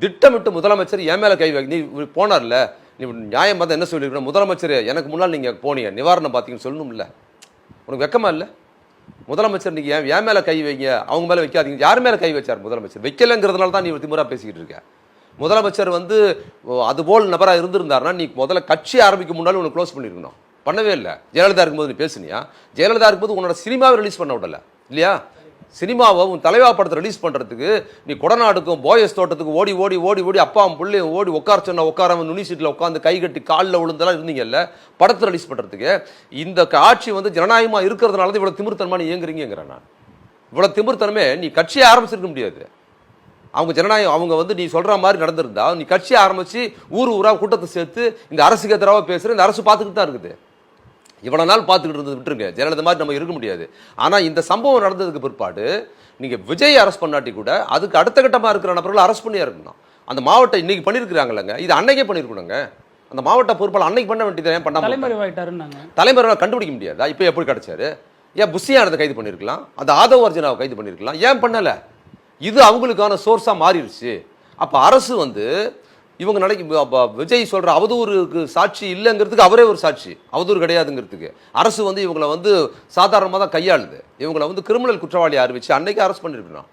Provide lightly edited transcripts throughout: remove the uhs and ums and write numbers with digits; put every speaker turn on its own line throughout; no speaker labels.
திட்டமிட்டு முதலமைச்சர் என் மேலே கை நீ போனார்ல, நீ நியாயம் பார்த்தா என்ன சொல்லியிருக்கணும், முதலமைச்சர் எனக்கு முன்னால் நீங்கள் போனீங்க நிவாரணம் பார்த்தீங்கன்னு சொல்லணும்ல. உனக்கு வெக்கமா இல்லை? முதலமைச்சர் நீங்கள் என் மேலே கை வைங்க, அவங்க மேலே வைக்காதீங்க. யார் மேலே கை வச்சார் முதலமைச்சர்? வைக்கலைங்கிறதுனால தான் நீ திமுறா பேசிக்கிட்டு இருக்க. முதலமைச்சர் அதுபோல் நபராக இருந்திருந்தாருன்னா நீ முதல்ல கட்சி ஆரம்பிக்கும் முன்னாலும் உனக்கு க்ளோஸ் பண்ணியிருக்கணும். பண்ணவே இல்லை. ஜெயலலிதா இருக்கும்போது நீ பேசுனியா? ஜெயலலிதா இருக்கும்போது உன்னோட சினிமாவை ரிலீஸ் பண்ண விடலை இல்லையா? சினிமாவை உன் தலைவா படத்தை ரிலீஸ் பண்ணுறதுக்கு நீ கொடநாடுக்கும் போயஸ் தோட்டத்துக்கு ஓடி ஓடி ஓடி ஓடி அப்பாவும் பிள்ளையும் ஓடி உட்கார சொன்ன உட்காராம நுனி சீட்டில் உட்காந்து கை கட்டி காலில் விழுந்தெல்லாம் இருந்தீங்கல்ல படத்தை ரிலீஸ் பண்ணுறதுக்கு. இந்த ஆட்சி ஜனநாயகமாக இருக்கிறதுனால தான் இவ்வளோ திமிர்த்தனமா நீ இயங்குறீங்கிறேன் நான். இவ்வளோ திமிர்த்தனமே நீ கட்சியை ஆரம்பிச்சிருக்க முடியாது. அவங்க ஜனநாயகம் அவங்க நீ சொல்கிற மாதிரி நடந்திருந்தா நீ கட்சியை ஆரம்பித்து ஊர் ஊராக கூட்டத்தை சேர்த்து இந்த அரசுக்கு எதிராக பேசுகிற இந்த அரசு பார்த்துக்கிட்டு தான் இருக்குது. இவ்வளோ நாள் பார்த்துக்கிட்டு இருந்தது விட்டுருங்க, ஜெயலலிதா மாதிரி நம்ம இருக்க முடியாது. ஆனால் இந்த சம்பவம் நடந்ததுக்கு பிற்பாடு நீங்கள் விஜய் அரெஸ்ட் பண்ணாட்டி கூட அதுக்கு அடுத்த கட்டமாக இருக்கிற நபர்கள் அரெஸ்ட் பண்ணியா இருக்கணும். அந்த மாவட்டம் இன்னைக்கு பண்ணியிருக்கிறாங்கல்லங்க, இது அன்னைக்கே பண்ணியிருக்கணுங்க. அந்த மாவட்ட பொறுப்பாளர் அன்னைக்கு பண்ண வேண்டியது ஏன் பண்ணாம தலைமுறை கண்டுபிடிக்க முடியாதா? இப்போ எப்படி கிடைச்சாரு? ஏன் புஷியானதை கைது பண்ணியிருக்கலாம், அந்த ஆதவ அர்ஜுனாவை கைது பண்ணியிருக்கலாம், ஏன் பண்ணலை? இது அவங்களுக்கான சோர்ஸாக மாறிடுச்சு. அப்போ அரசு இவங்க விஜய் சொல்ற அவதூறுக்கு சாட்சி இல்லைங்கிறதுக்கு அவரே ஒரு சாட்சி, அவதூறு கிடையாதுங்கிறதுக்கு. அரசு இவங்களை சாதாரணமாக தான் கையாளுது. இவங்களை கிரிமினல் குற்றவாளி அறிவிச்சு அன்னைக்கு அரெஸ்ட் பண்ணியிருக்கணும்.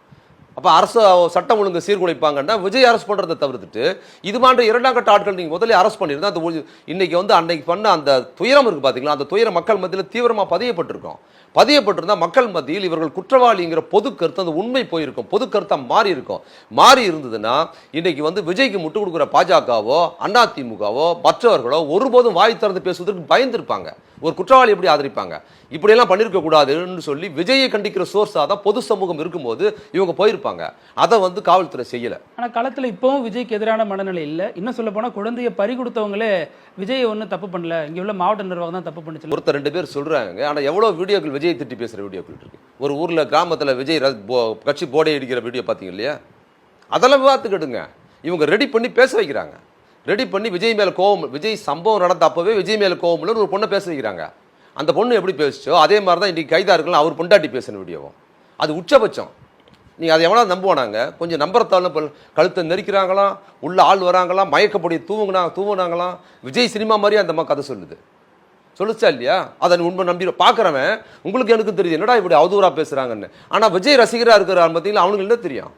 அப்போ அரசு சட்டம் ஒழுங்கு சீர்குலைப்பாங்கன்னா விஜய் அரெஸ்ட் பண்ணுறதை தவிர்த்துட்டு இது மாதிரி இரண்டாம் கட்ட ஆட்கள் நீங்கள் முதல்ல அரெஸ்ட் பண்ணியிருந்தா இன்னைக்கு அன்னைக்கு பண்ண அந்த துயரம் இருக்குது பார்த்தீங்களா, அந்த துயரம் மக்கள் மத்தியில் தீவிரமாக பதியப்பட்டிருந்தால் மக்கள் மத்தியில் இவர்கள் குற்றவாளிங்கிற பொது கருத்து அந்த உண்மை போயிருக்கும், பொது கருத்தாக மாறி இருந்ததுன்னா இன்னைக்கு விஜய்க்கு முட்டு கொடுக்குற பாஜகவோ அதிமுகவோ மற்றவர்களோ ஒருபோதும் வாய் திறந்து பேசுவதற்கு பயந்துருப்பாங்க. ஒரு குற்றவாளி எப்படி ஆதரிப்பாங்க? இப்படியெல்லாம் பண்ணியிருக்க கூடாதுன்னு சொல்லி விஜயை கண்டிக்கிற சோர்ஸாக தான் பொது சமூகம் இருக்கும்போது இவங்க போயிருப்பாங்க. அதை காவல்துறை செய்யலை.
ஆனால் களத்தில் இப்போவும் விஜய்க்கு எதிரான மனநிலை இல்லை. இன்னும் சொல்ல போனால் குழந்தைய பறி கொடுத்தவங்களே விஜய் ஒன்றும் தப்பு பண்ணல, இங்கே உள்ள மாவட்ட நிர்வாகம் தான் தப்பு பண்ணுச்சு
ஒருத்தர் 2 பேர் சொல்கிறாங்க. ஆனால் எவ்வளோ வீடியோக்கள் விஜய் திட்டி பேசுகிற வீடியோக்கள் இருக்கு. ஒரு ஊரில் கிராமத்தில் விஜய் கட்சி போடை அடிக்கிற வீடியோ பார்த்தீங்க இல்லையா? அதெல்லாம் விவாதத்துக்கிடுங்க. இவங்க ரெடி பண்ணி பேச வைக்கிறாங்க. ரெடி பண்ணி விஜய் மேலே கோவம், விஜய் சம்பவம் நடந்த அப்போவே விஜய் மேலே கோவம்னு ஒரு பொண்ணை பேச வைக்கிறாங்க. அந்த பொண்ணு எப்படி பேசிச்சோ அதே மாதிரி தான் இன்றைக்கி கைதா இருக்கலாம் அவர் பொண்டாட்டி பேசின வீடியோவும். அது உச்சபட்சம். நீங்கள் அதை எவ்வளோ நம்புவானாங்க? கொஞ்சம் நம்புறதாலும் கழுத்தை நெரிக்கிறாங்களாம், உள்ள ஆள் வராங்களாம், மயக்கப்படி தூவுனாங்களாம். விஜய் சினிமா மாதிரி அந்த அம்மா கதை சொல்லுச்சா இல்லையா? அதை உண்மை நம்பி பார்க்குறவன் உங்களுக்கு எனக்கு தெரியுது என்னடா இப்படி அவதூறாக பேசுகிறாங்கன்னு. ஆனால் விஜய் ரசிகராக இருக்கிறார் பார்த்தீங்களா, அவனுக்கு என்ன தெரியும்?